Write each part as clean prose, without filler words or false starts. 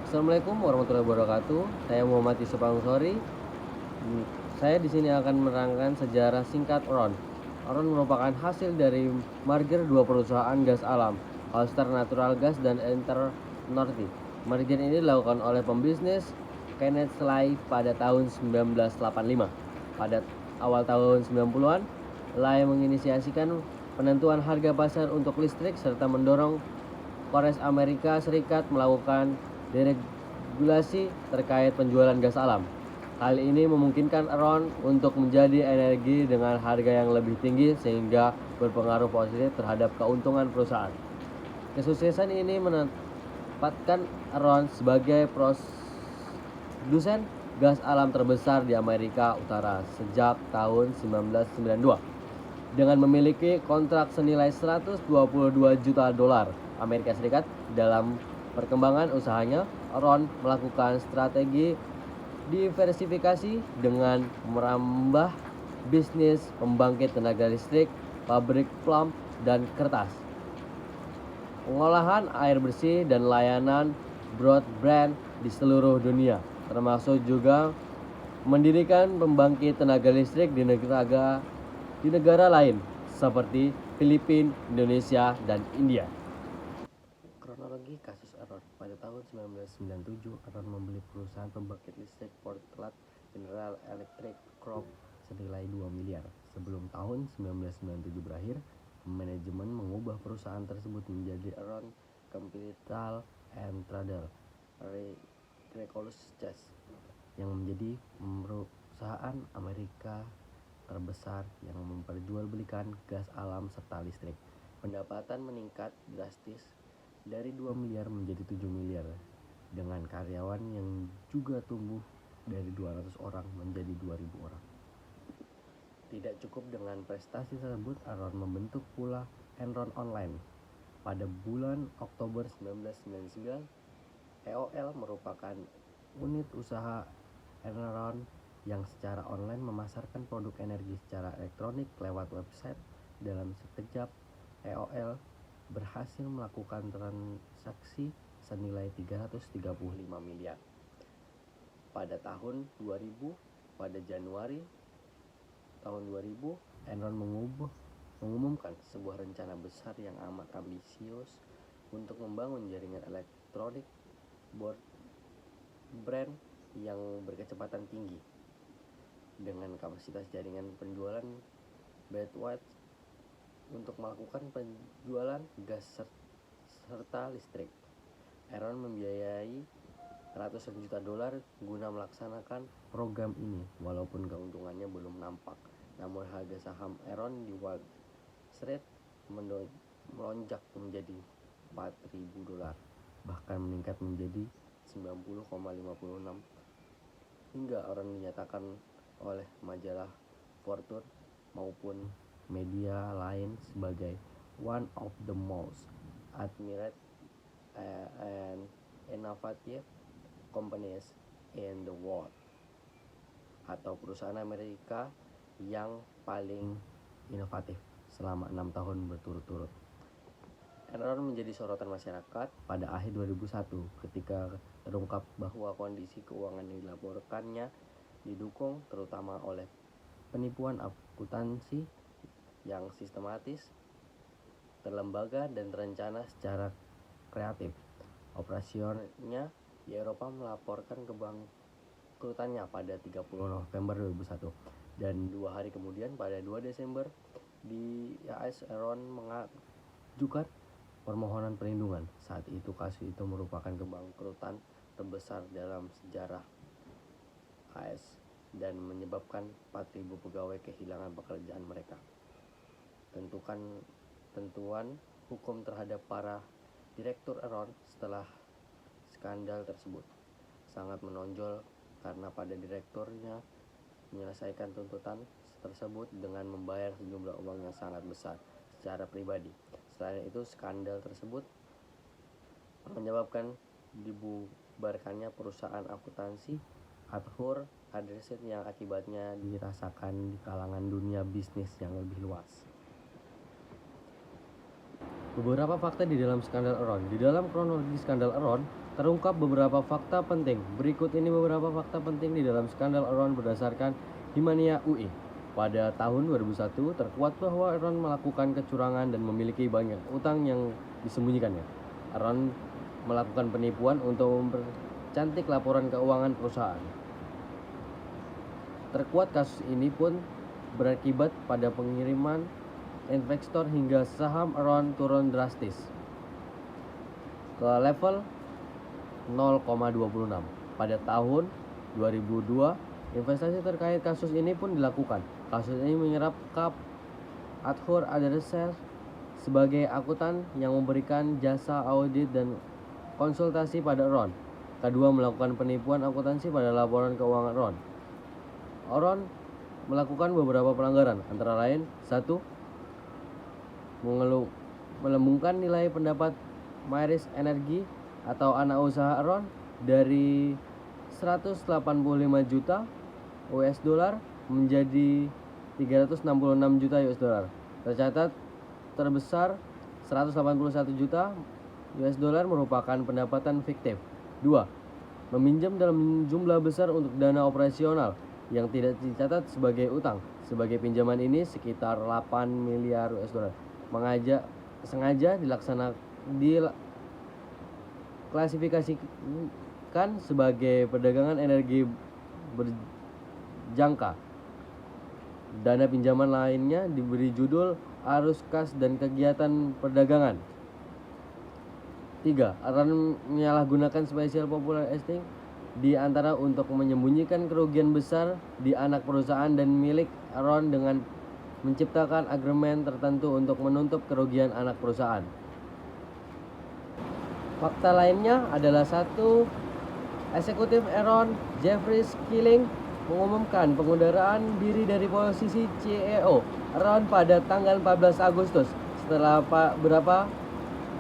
Assalamualaikum warahmatullahi wabarakatuh. Saya Muhammad Yusuf Ansori. Saya di sini akan menerangkan sejarah singkat Ron. Ron merupakan hasil dari merger dua perusahaan gas alam, Ulster Natural Gas dan Enter North. Merger ini dilakukan oleh pembisnis Kenneth Sly pada tahun 1985. Pada awal tahun 90-an, Sly menginisiasikan penentuan harga pasar untuk listrik serta mendorong Kongres Amerika Serikat melakukan deregulasi terkait penjualan gas alam. Hal ini memungkinkan Ron untuk menjadi energi dengan harga yang lebih tinggi sehingga berpengaruh positif terhadap keuntungan perusahaan. Kesuksesan ini menempatkan Ron sebagai produsen gas alam terbesar di Amerika Utara sejak tahun 1992 dengan memiliki kontrak senilai 122 juta dolar Amerika Serikat. Dalam perkembangan usahanya, Ron melakukan strategi diversifikasi dengan merambah bisnis pembangkit tenaga listrik, pabrik plum, dan kertas, pengolahan air bersih, dan layanan broadband di seluruh dunia, termasuk juga mendirikan pembangkit tenaga listrik di negara lain seperti Filipina, Indonesia, dan India. Kronologi kasus Enron. Pada tahun 1997, Enron membeli perusahaan pembangkit listrik Portland General Electric Corp senilai 2 miliar. Sebelum tahun 1997 berakhir, manajemen mengubah perusahaan tersebut menjadi Enron Capital and Trader Resources yang menjadi perusahaan Amerika terbesar yang memperjualbelikan gas alam serta listrik. Pendapatan meningkat drastis dari 2 miliar menjadi 7 miliar dengan karyawan yang juga tumbuh dari 200 orang menjadi 2.000 orang. Tidak cukup dengan prestasi tersebut, Enron membentuk pula Enron Online. Pada bulan Oktober 1999, EOL merupakan unit usaha Enron yang secara online memasarkan produk energi secara elektronik lewat website. Dalam sekejap, EOL berhasil melakukan transaksi senilai 335 miliar. Pada tahun 2000, pada Januari tahun 2000, Enron mengumumkan sebuah rencana besar yang amat ambisius untuk membangun jaringan elektronik broadband yang berkecepatan tinggi dengan kapasitas jaringan penjualan bandwidth untuk melakukan penjualan gas serta listrik. Enron membiayai ratusan juta dolar guna melaksanakan program ini. Walaupun keuntungannya belum nampak, namun harga saham Enron di Wall Street melonjak menjadi 4.000 dolar, bahkan meningkat menjadi 90,56 hingga Enron dinyatakan oleh majalah Fortune maupun media lain sebagai one of the most admired and innovative companies in the world, atau perusahaan Amerika yang paling inovatif selama 6 tahun berturut-turut. Enron menjadi sorotan masyarakat pada akhir 2001 ketika terungkap bahwa kondisi keuangan yang dilaporkannya didukung terutama oleh penipuan akuntansi yang sistematis, terlembaga, dan terencana secara kreatif. Operasionalnya di Eropa melaporkan kebangkrutannya pada 30 November 2001 dan 2 hari kemudian pada 2 Desember di AS Enron mengajukan permohonan perlindungan. Saat itu kasus itu merupakan kebangkrutan terbesar dalam sejarah AS dan menyebabkan 4.000 pegawai kehilangan pekerjaan mereka. Tentuan hukum terhadap para direktur Enron setelah skandal tersebut sangat menonjol karena pada direkturnya menyelesaikan tuntutan tersebut dengan membayar sejumlah uang yang sangat besar secara pribadi. Selain itu, skandal tersebut menyebabkan dibubarkannya perusahaan akuntansi Arthur Andersen yang akibatnya dirasakan di kalangan dunia bisnis yang lebih luas. Beberapa fakta di dalam skandal Enron. Di dalam kronologi skandal Enron, terungkap beberapa fakta penting. Berikut ini beberapa fakta penting di dalam skandal Enron berdasarkan Himania UI. Pada tahun 2001 terkuat bahwa Enron melakukan kecurangan dan memiliki banyak utang yang disembunyikannya. Enron melakukan penipuan untuk mempercantik laporan keuangan perusahaan. Terkuat kasus ini pun berakibat pada pengiriman investor hingga saham Enron turun drastis ke level 0,26. Pada tahun 2002, investasi terkait kasus ini pun dilakukan. Kasus ini menyerap Kap Adhur Adresser sebagai akuntan yang memberikan jasa audit dan konsultasi pada Enron. Kedua, melakukan penipuan akuntansi pada laporan keuangan Enron. Enron melakukan beberapa pelanggaran, antara lain 1. Melembungkan nilai pendapat Maris Energy atau anak usaha Enron dari 185 juta US dollar menjadi 366 juta US dollar. Tercatat terbesar 181 juta US dollar merupakan pendapatan fiktif. 2. Meminjam dalam jumlah besar untuk dana operasional yang tidak dicatat sebagai utang. Sebagai pinjaman ini sekitar 8 miliar US dollar. Sengaja diklasifikasikan sebagai perdagangan energi berjangka. Dana pinjaman lainnya diberi judul arus kas dan kegiatan perdagangan. 3. Enron menyalahgunakan special popularising di antara untuk menyembunyikan kerugian besar di anak perusahaan dan milik Enron dengan menciptakan agreement tertentu untuk menutup kerugian anak perusahaan. Fakta lainnya adalah 1. Eksekutif Enron Jeffrey Skilling mengumumkan pengunduran diri dari posisi CEO Enron pada tanggal 14 Agustus setelah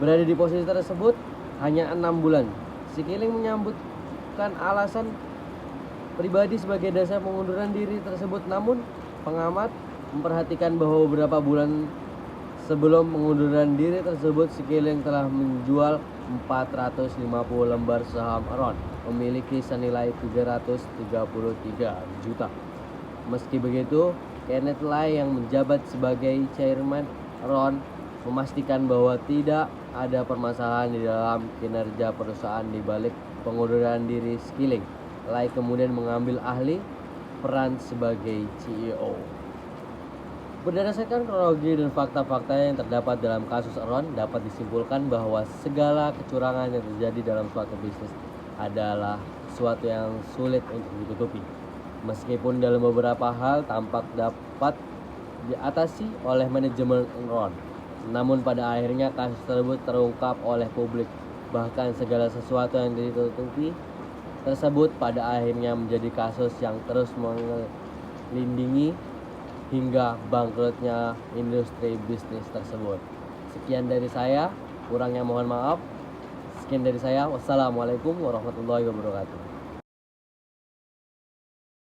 berada di posisi tersebut hanya 6 bulan. Skilling menyambutkan alasan pribadi sebagai dasar pengunduran diri tersebut, namun pengamat memperhatikan bahwa beberapa bulan sebelum pengunduran diri tersebut, Skilling telah menjual 450 lembar saham Enron memiliki senilai 333 juta. Meski begitu, Kenneth Lai yang menjabat sebagai chairman Enron memastikan bahwa tidak ada permasalahan di dalam kinerja perusahaan di balik pengunduran diri Skilling. Lai kemudian mengambil alih peran sebagai CEO. Berdasarkan kronologi dan fakta-fakta yang terdapat dalam kasus Enron, dapat disimpulkan bahwa segala kecurangan yang terjadi dalam suatu bisnis adalah sesuatu yang sulit untuk ditutupi. Meskipun dalam beberapa hal tampak dapat diatasi oleh manajemen Enron, namun pada akhirnya kasus tersebut terungkap oleh publik. Bahkan segala sesuatu yang ditutupi tersebut pada akhirnya menjadi kasus yang terus melindungi hingga bangkrutnya industri bisnis tersebut. Sekian dari saya, kurangnya mohon maaf. Sekian dari saya. Wassalamualaikum warahmatullahi wabarakatuh.